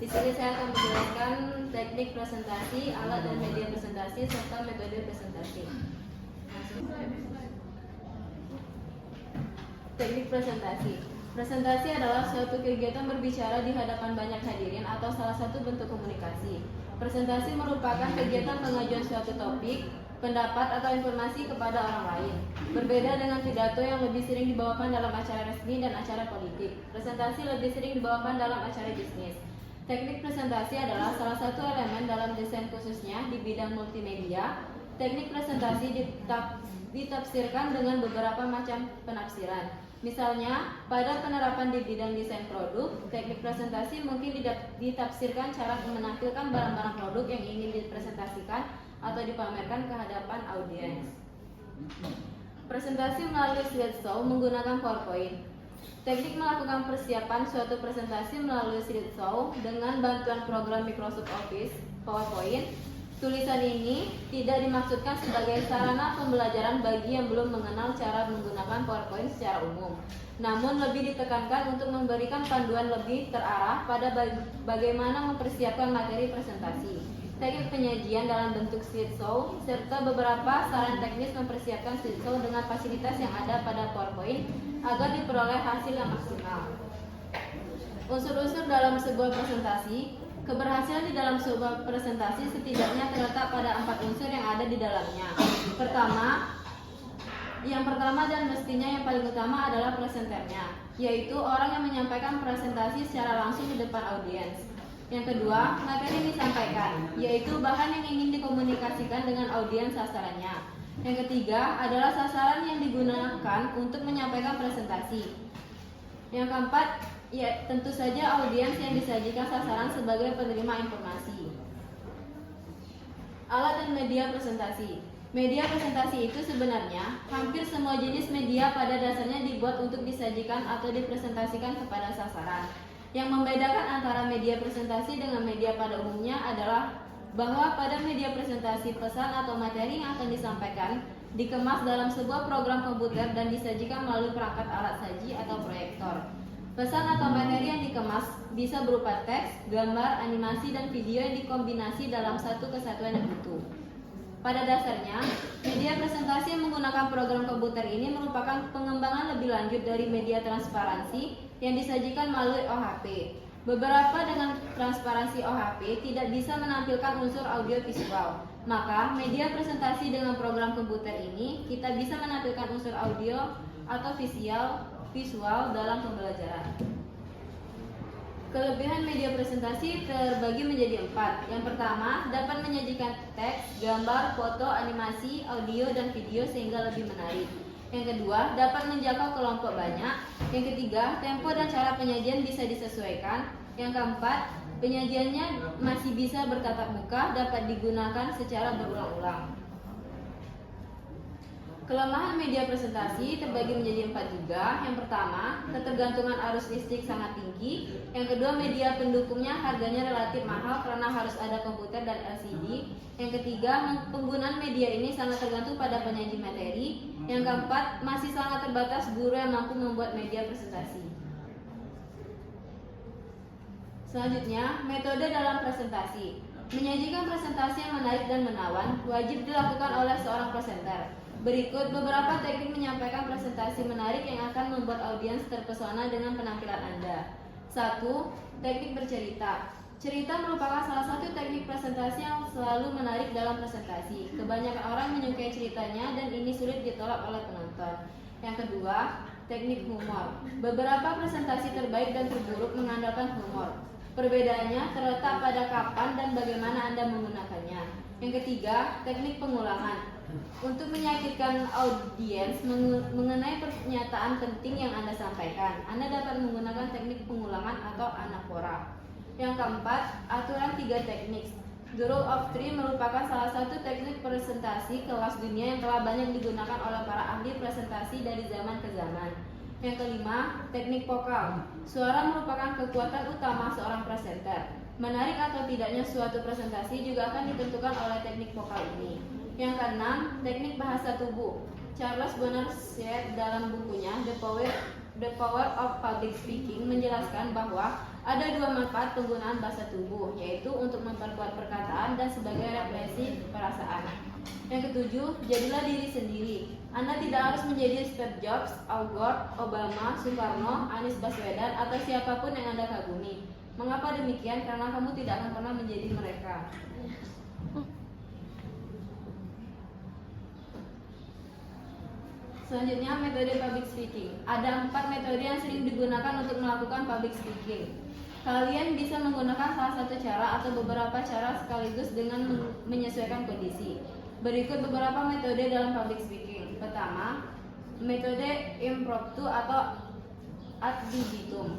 Di sini saya akan menjelaskan teknik presentasi, alat dan media presentasi, serta metode presentasi. Teknik presentasi. Presentasi adalah suatu kegiatan berbicara di hadapan banyak hadirin atau salah satu bentuk komunikasi. Presentasi merupakan kegiatan pengajuan suatu topik, pendapat atau informasi kepada orang lain. Berbeda dengan pidato yang lebih sering dibawakan dalam acara resmi dan acara politik. Presentasi lebih sering dibawakan dalam acara bisnis. Teknik presentasi adalah salah satu elemen dalam desain khususnya di bidang multimedia. Teknik presentasi ditafsirkan dengan beberapa macam penafsiran. Misalnya, pada penerapan di bidang desain produk, teknik presentasi mungkin ditafsirkan cara menampilkan barang-barang produk yang ingin dipresentasikan atau dipamerkan ke hadapan audiens. Presentasi melalui slideshow menggunakan PowerPoint. Teknik melakukan persiapan suatu presentasi melalui slideshow dengan bantuan program Microsoft Office, PowerPoint. Tulisan ini tidak dimaksudkan sebagai sarana pembelajaran bagi yang belum mengenal cara menggunakan PowerPoint secara umum, namun lebih ditekankan untuk memberikan panduan lebih terarah pada bagaimana mempersiapkan materi presentasi, teknik penyajian dalam bentuk slideshow, serta beberapa saran teknis mempersiapkan slideshow dengan fasilitas yang ada pada PowerPoint agar diperoleh hasil yang maksimal. Unsur-unsur dalam sebuah presentasi. Keberhasilan di dalam sebuah presentasi setidaknya terletak pada 4 unsur yang ada di dalamnya. Yang pertama dan mestinya yang paling utama adalah presenternya, yaitu orang yang menyampaikan presentasi secara langsung di depan audiens. Yang kedua, materi yang disampaikan, yaitu bahan yang ingin dikomunikasikan dengan audiens sasarannya. Yang ketiga adalah sasaran yang digunakan untuk menyampaikan presentasi. Yang keempat, ya, tentu saja audiens yang disajikan sasaran sebagai penerima informasi. Alat dan media presentasi. Media presentasi itu sebenarnya hampir semua jenis media pada dasarnya dibuat untuk disajikan atau dipresentasikan kepada sasaran. Yang membedakan antara media presentasi dengan media pada umumnya adalah bahwa pada media presentasi pesan atau materi yang akan disampaikan dikemas dalam sebuah program komputer dan disajikan melalui perangkat alat saji atau proyektor. Pesan atau materi yang dikemas bisa berupa teks, gambar, animasi, dan video yang dikombinasi dalam satu kesatuan yang utuh. Pada dasarnya, media presentasi yang menggunakan program komputer ini merupakan pengembangan lebih lanjut dari media transparansi yang disajikan melalui OHP. Beberapa dengan transparansi OHP tidak bisa menampilkan unsur audio visual. Maka, media presentasi dengan program komputer ini kita bisa menampilkan unsur audio atau visual dalam pembelajaran. Kelebihan media presentasi terbagi menjadi 4. Yang pertama, dapat menyajikan teks, gambar, foto, animasi, audio, dan video sehingga lebih menarik. Yang kedua, dapat menjangkau kelompok banyak. Yang ketiga, tempo dan cara penyajian bisa disesuaikan. Yang keempat, penyajiannya masih bisa bertatap muka, dapat digunakan secara berulang-ulang. Kelemahan media presentasi terbagi menjadi 4 juga. Yang pertama, ketergantungan arus listrik sangat tinggi. Yang kedua, media pendukungnya harganya relatif mahal karena harus ada komputer dan LCD. Yang ketiga, penggunaan media ini sangat tergantung pada penyaji materi. Yang keempat, masih sangat terbatas guru yang mampu membuat media presentasi. Selanjutnya, metode dalam presentasi. Menyajikan presentasi yang menarik dan menawan wajib dilakukan oleh seorang presenter. Berikut beberapa teknik menyampaikan presentasi menarik yang akan membuat audiens terpesona dengan penampilan Anda. 1. Teknik bercerita. Cerita merupakan salah satu teknik presentasi yang selalu menarik dalam presentasi. Kebanyakan orang menyukai ceritanya dan ini sulit ditolak oleh penonton. Yang kedua, teknik humor. Beberapa presentasi terbaik dan terburuk mengandalkan humor. Perbedaannya terletak pada kapan dan bagaimana Anda menggunakannya. Yang ketiga, teknik pengulangan. Untuk meyakinkan audiens mengenai pernyataan penting yang Anda sampaikan, Anda dapat menggunakan teknik pengulangan atau anafora. Yang keempat, aturan 3 teknik. The Rule of Three merupakan salah satu teknik presentasi kelas dunia yang telah banyak digunakan oleh para ahli presentasi dari zaman ke zaman. Yang kelima, teknik vokal. Suara merupakan kekuatan utama seorang presenter. Menarik atau tidaknya suatu presentasi juga akan ditentukan oleh teknik vokal ini. Yang keenam, teknik bahasa tubuh. Charles Bonner Shedd dalam bukunya The Power The Power of Public Speaking menjelaskan bahwa ada dua manfaat penggunaan bahasa tubuh, yaitu untuk memperkuat perkataan dan sebagai represi perasaan. Yang ketujuh, jadilah diri sendiri. Anda tidak harus menjadi Steve Jobs, Al Gore, Obama, Soekarno, Anies Baswedan, atau siapapun yang Anda kagumi. Mengapa demikian? Karena kamu tidak akan pernah menjadi mereka. Selanjutnya, metode public speaking. Ada 4 metode yang sering digunakan untuk melakukan public speaking. Kalian bisa menggunakan salah satu cara atau beberapa cara sekaligus dengan menyesuaikan kondisi. Berikut beberapa metode dalam public speaking. Pertama, metode impromptu atau ad libitum.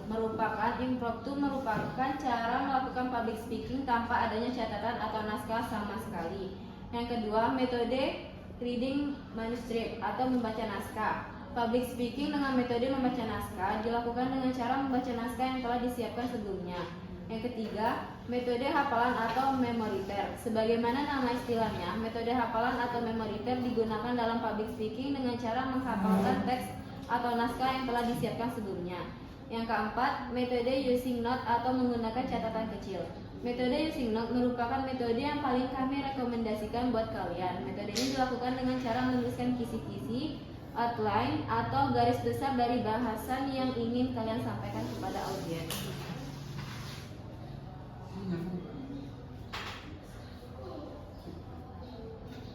Impromptu merupakan cara melakukan public speaking tanpa adanya catatan atau naskah sama sekali. Yang kedua, metode reading manuscript atau membaca naskah. Public speaking dengan metode membaca naskah dilakukan dengan cara membaca naskah yang telah disiapkan sebelumnya. Yang ketiga, metode hafalan atau memoriter. Sebagaimana nama istilahnya, metode hafalan atau memoriter digunakan dalam public speaking dengan cara menghafalkan teks atau naskah yang telah disiapkan sebelumnya. Yang keempat, metode using note atau menggunakan catatan kecil. Metode using note merupakan metode yang paling kami rekomendasikan buat kalian. Metode ini dilakukan dengan cara menuliskan kisi-kisi, outline, atau garis besar dari bahasan yang ingin kalian sampaikan kepada audiens.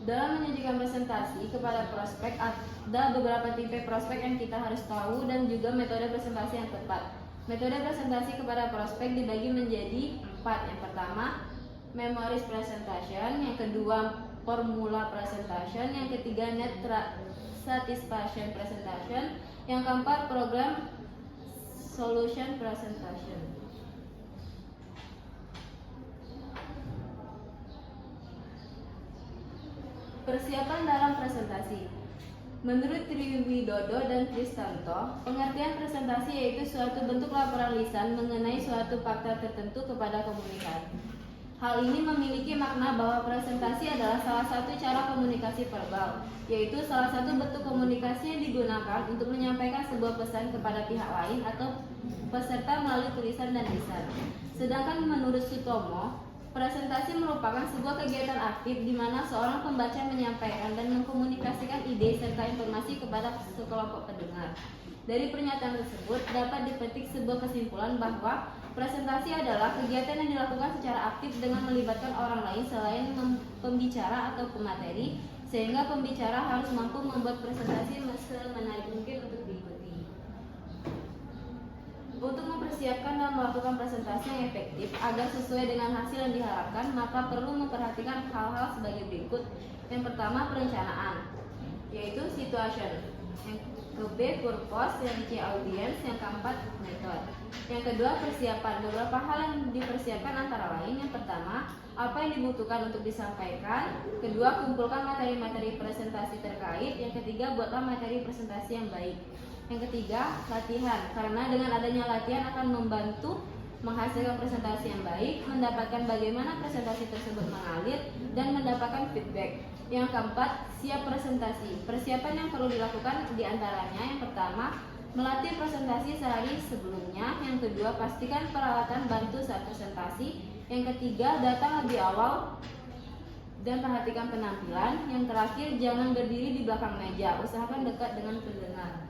Dalam menyajikan presentasi kepada prospek, ada beberapa tipe prospek yang kita harus tahu dan juga metode presentasi yang tepat. Metode presentasi kepada prospek dibagi menjadi 4. Yang pertama, memories presentation. Yang kedua, formula presentation. Yang ketiga, net satisfaction presentation. Yang keempat, program solution presentation. Persiapan dalam presentasi. Menurut Triwidodo dan Kristanto, pengertian presentasi yaitu suatu bentuk laporan lisan mengenai suatu fakta tertentu kepada komunikan. Hal ini memiliki makna bahwa presentasi adalah salah satu cara komunikasi verbal, yaitu salah satu bentuk komunikasi yang digunakan untuk menyampaikan sebuah pesan kepada pihak lain atau peserta melalui tulisan dan lisan. Sedangkan menurut Sutomo, presentasi merupakan sebuah kegiatan aktif di mana seorang pembaca menyampaikan dan mengkomunikasikan ide serta informasi kepada sekelompok pendengar. Dari pernyataan tersebut dapat dipetik sebuah kesimpulan bahwa presentasi adalah kegiatan yang dilakukan secara aktif dengan melibatkan orang lain selain pembicara atau pemateri, sehingga pembicara harus mampu membuat presentasi semenarik mungkin untuk diikuti. Untuk mempersiapkan dan melakukan presentasi yang efektif agar sesuai dengan hasil yang diharapkan, maka perlu memperhatikan hal-hal sebagai berikut. Yang pertama, perencanaan, yaitu situation. Yang ke-B, purpose. Yang C, audience. Yang keempat, method. Yang kedua, persiapan. Beberapa hal yang dipersiapkan antara lain: yang pertama, apa yang dibutuhkan untuk disampaikan. Kedua, kumpulkan materi-materi presentasi terkait. Yang ketiga, buatlah materi presentasi yang baik. Yang ketiga, latihan. Karena dengan adanya latihan akan membantu menghasilkan presentasi yang baik, mendapatkan bagaimana presentasi tersebut mengalir, dan mendapatkan feedback. Yang keempat, siap presentasi. Persiapan yang perlu dilakukan diantaranya: yang pertama, melatih presentasi sehari sebelumnya. Yang kedua, pastikan peralatan bantu saat presentasi. Yang ketiga, datang lebih awal dan perhatikan penampilan. Yang terakhir, jangan berdiri di belakang meja, usahakan dekat dengan pendengar.